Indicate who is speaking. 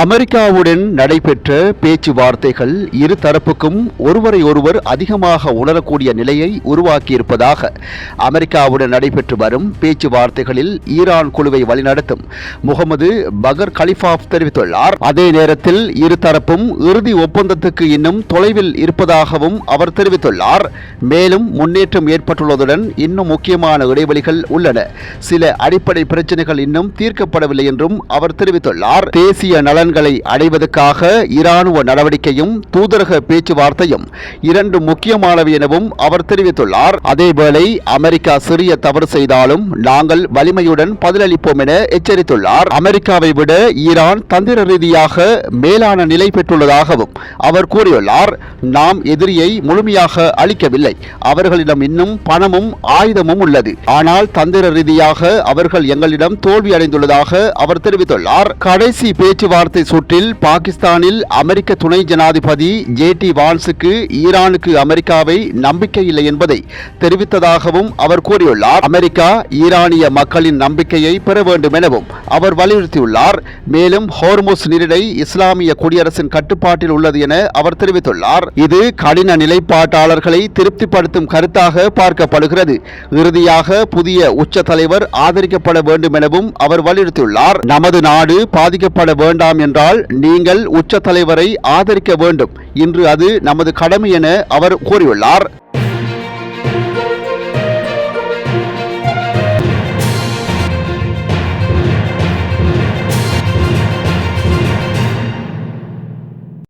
Speaker 1: அமெரிக்காவுடன் நடைபெற்ற பேச்சுவார்த்தைகள் இரு தரப்புக்கும் ஒருவரை ஒருவர் அதிகமாக உணரக்கூடிய நிலையை உருவாக்கியிருப்பதாக அமெரிக்காவுடன் நடைபெற்று வரும் பேச்சுவார்த்தைகளில் ஈரான் குழுவை வழிநடத்தும் முகமது பகர் கலிஃபாப் தெரிவித்துள்ளார். அதே நேரத்தில் இரு தரப்பும் இறுதி ஒப்பந்தத்துக்கு இன்னும் தொலைவில் இருப்பதாகவும் அவர் தெரிவித்துள்ளார். மேலும் முன்னேற்றம் ஏற்பட்டுள்ளதுடன் இன்னும் முக்கியமான இடைவெளிகள் உள்ளன. சில அடிப்படை பிரச்சனைகள் இன்னும் தீர்க்கப்படவில்லை என்றும் அவர் தெரிவித்துள்ளார். தேசிய நலன்களை அடைவதற்காக இராணுவ நடவடிக்கையும் தூதரக பேச்சுவார்த்தையும் இரண்டு முக்கியமானவை எனவும் அவர் தெரிவித்துள்ளார். அதேவேளை அமெரிக்கா சிறிய தவறு செய்தாலும் நாங்கள் வலிமையுடன் பதிலளிப்போம் என எச்சரித்துள்ளார். அமெரிக்காவை விட ஈரான் தந்திர ரீதியாக மேலான நிலை பெற்றுள்ளதாகவும் அவர் கூறியுள்ளார். நாம் எதிரியை முழுமையாக அளிக்கவில்லை. அவர்களிடம் இன்னும் பணமும் ஆயுதமும் உள்ளது. ஆனால் தந்திர ரீதியாக அவர்கள் எங்களிடம் தோல்வி அடைந்துள்ளதாக அவர் தெரிவித்துள்ளார். கடைசி பேச்சுவார்த்தை சுற்றில் பாகிஸ்தானில் அமெரிக்க துணை ஜனாதிபதி ஜே.டி. வான்ஸுக்கு ஈரானுக்கு அமெரிக்காவை நம்பிக்கை இல்லை என்பதை தெரிவித்ததாகவும் அவர் கூறியுள்ளார். அமெரிக்கா ஈரானிய மக்களின் நம்பிக்கையை பெற வேண்டும் எனவும் அவர் வலியுறுத்தியுள்ளார். மேலும் ஹோர்முஸ் நீரிணை இஸ்லாமிய குடியரசின் கட்டுப்பாட்டில் உள்ளது என அவர் தெரிவித்துள்ளார். இது கடின நிலைப்பாட்டாளர்களை திருப்திப்படுத்தும் கருத்தாக பார்க்கப்படுகிறது. இறுதியாக புதிய உச்ச தலைவர் ஆதரிக்கப்பட வேண்டும் எனவும் அவர் வலியுறுத்தியுள்ளார். நமது நாடு பாதிக்கப்பட வேண்டாம் என்றால் நீங்கள் உச்ச தலைவரை ஆதரிக்க வேண்டும். இன்று அது நமது கடமை என அவர் கூறியுள்ளார்.